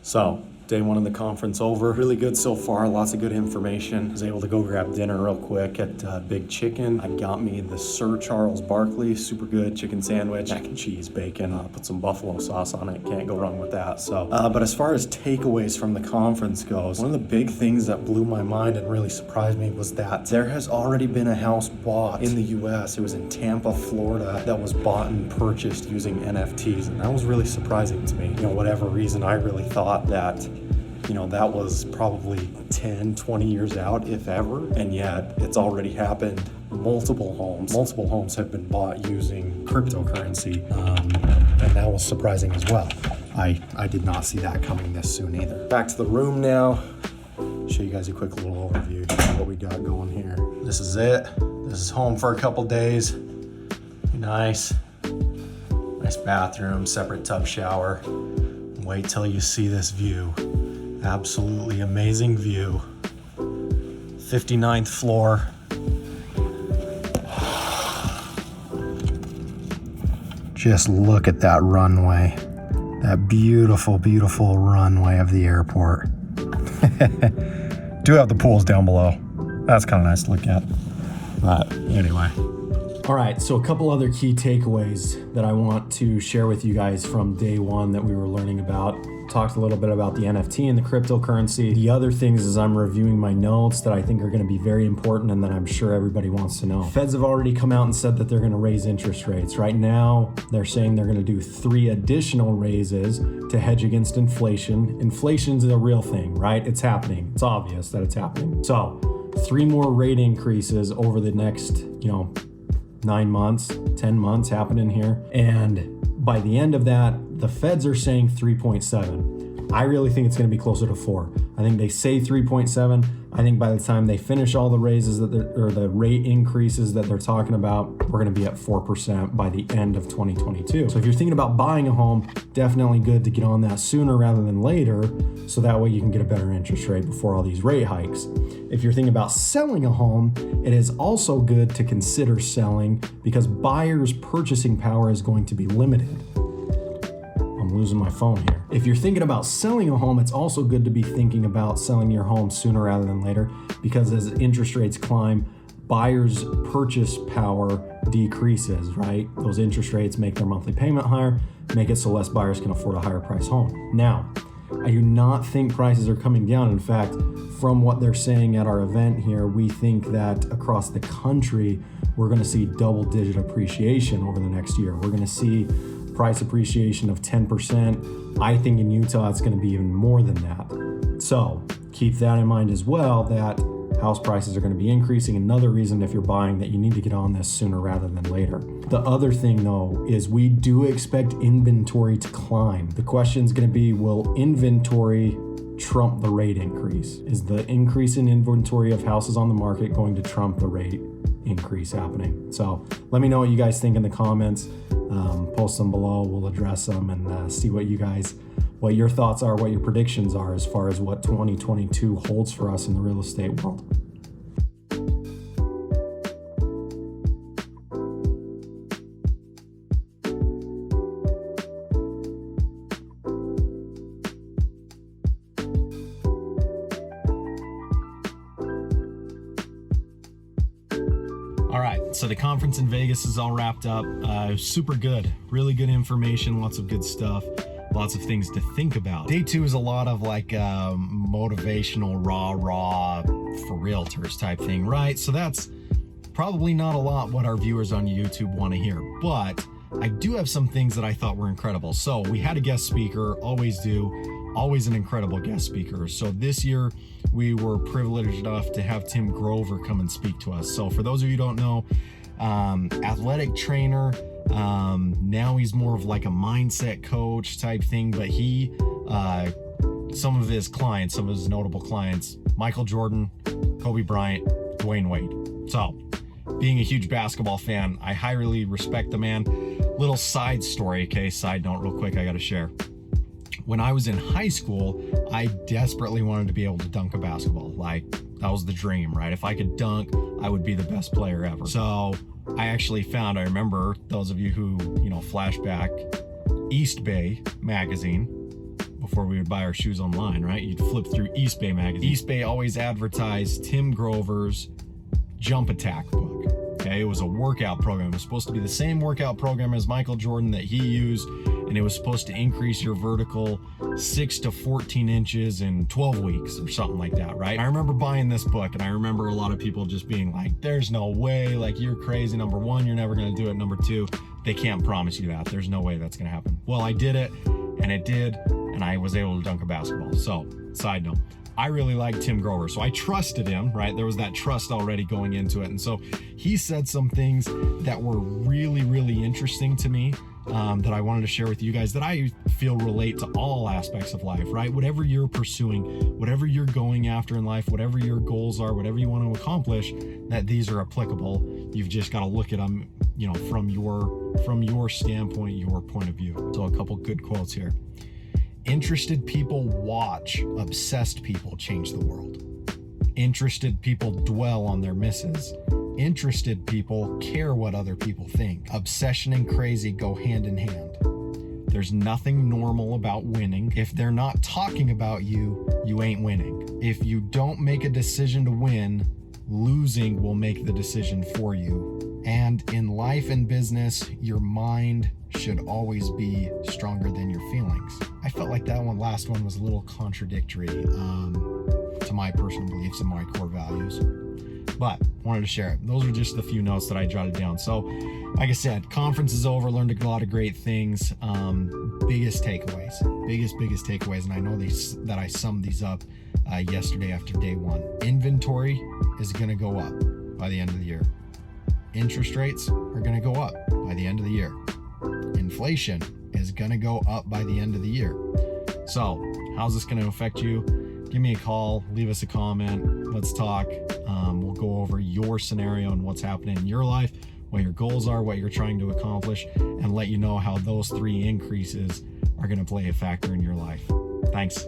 So, day one of the conference over. Really good so far, lots of good information. Was able to go grab dinner real quick at Big Chicken. I got me the Sir Charles Barkley, super good chicken sandwich, mac and cheese, bacon, put some buffalo sauce on it, can't go wrong with that. So, but as far as takeaways from the conference goes, one of the big things that blew my mind and really surprised me was that there has already been a house bought in the US. It was in Tampa, Florida, that was bought and purchased using NFTs, and that was really surprising to me. Whatever reason, I really thought that that was probably 10, 20 years out, if ever, and yet it's already happened. Multiple homes have been bought using cryptocurrency, and that was surprising as well. I did not see that coming this soon either. Back to the room now. Show you guys a quick little overview of what we got going here. This is it. This is home for a couple days. Nice bathroom, separate tub shower. Wait till you see this view. Absolutely amazing view. 59th floor. Just look at that runway. That beautiful, beautiful runway of the airport. Do have the pools down below. That's kind of nice to look at. But anyway. All right, so a couple other key takeaways that I want to share with you guys from day one that we were learning about. Talked a little bit about the NFT and the cryptocurrency. The other things is I'm reviewing my notes that I think are going to be very important and that I'm sure everybody wants to know. Feds have already come out and said that they're going to raise interest rates. Right now, they're saying they're going to do 3 additional raises to hedge against inflation. Inflation's a real thing, right? It's happening. It's obvious that it's happening. So 3 more rate increases over the next, 9 months, 10 months happening here. And by the end of that, the feds are saying 3.7. I really think it's going to be closer to 4. I think they say 3.7. I think by the time they finish all the raises or the rate increases that they're talking about, we're going to be at 4% by the end of 2022. So if you're thinking about buying a home, definitely good to get on that sooner rather than later, so that way you can get a better interest rate before all these rate hikes. If you're thinking about selling a home, it is also good to consider selling because buyers' purchasing power is going to be limited. I'm losing my phone here. If you're thinking about selling a home, it's also good to be thinking about selling your home sooner rather than later because as interest rates climb, buyers' purchase power decreases, right? Those interest rates make their monthly payment higher, make it so less buyers can afford a higher price home. Now, I do not think prices are coming down. In fact, from what they're saying at our event here, we think that across the country, we're going to see double-digit appreciation over the next year. We're going to see price appreciation of 10%. I think in Utah, it's going to be even more than that. So keep that in mind as well, that house prices are going to be increasing. Another reason if you're buying that you need to get on this sooner rather than later. The other thing though, is we do expect inventory to climb. The question is going to be, will inventory trump the rate increase? Is the increase in inventory of houses on the market going to trump the rate increase happening? So let me know what you guys think in the comments. Post them below, we'll address them and see what your thoughts are, what your predictions are as far as what 2022 holds for us in the real estate world. All right, so the conference in Vegas is all wrapped up. Super good, really good information, lots of good stuff, lots of things to think about. Day 2 is a lot of like motivational rah for realtors type thing, right? So that's probably not a lot what our viewers on YouTube want to hear, but I do have some things that I thought were incredible. So we had a guest speaker, always do, always an incredible guest speaker. So this year we were privileged enough to have Tim Grover come and speak to us. So for those of you who don't know, athletic trainer, now he's more of like a mindset coach type thing, but he, some of his clients, some of his notable clients, Michael Jordan, Kobe Bryant, Dwayne Wade. So being a huge basketball fan, I highly respect the man. Little side story, okay, side note real quick I gotta share. When I was in high school, I desperately wanted to be able to dunk a basketball. Like, that was the dream, right? If I could dunk, I would be the best player ever. So I actually found, I remember those of you who, flashback, East Bay magazine, before we would buy our shoes online, right? You'd flip through East Bay magazine. East Bay always advertised Tim Grover's Jump Attack book. Okay, it was a workout program. It was supposed to be the same workout program as Michael Jordan that he used, and it was supposed to increase your vertical 6 to 14 inches in 12 weeks or something like that, right? I remember buying this book, and I remember a lot of people just being like, there's no way, like, you're crazy. Number one, you're never gonna do it. Number two, they can't promise you that. There's no way that's gonna happen. Well, I did it, and it did, and I was able to dunk a basketball. So, side note. I really like Tim Grover, so I trusted him, right? There was that trust already going into it. And so he said some things that were really, really interesting to me that I wanted to share with you guys that I feel relate to all aspects of life, right? Whatever you're pursuing, whatever you're going after in life, whatever your goals are, whatever you want to accomplish, that these are applicable. You've just got to look at them, you know, from your standpoint, your point of view. So a couple good quotes here. Interested people watch, obsessed people change the world. Interested people dwell on their misses. Interested people care what other people think. Obsession and crazy go hand in hand. There's nothing normal about winning. If they're not talking about you, you ain't winning. If you don't make a decision to win, losing will make the decision for you. And in life and business, your mind should always be stronger than your feelings. I felt like that last one was a little contradictory to my personal beliefs and my core values, but wanted to share it. Those are just the few notes that I jotted down. So, like I said, conference is over, learned a lot of great things. Biggest takeaways, and I know that I summed these up yesterday after day one. Inventory is gonna go up by the end of the year. Interest rates are gonna go up by the end of the year. Inflation is going to go up by the end of the year. So how's this going to affect you? Give me a call, leave us a comment, let's talk. We'll go over your scenario and what's happening in your life, what your goals are, what you're trying to accomplish, and let you know how those 3 increases are going to play a factor in your life. Thanks.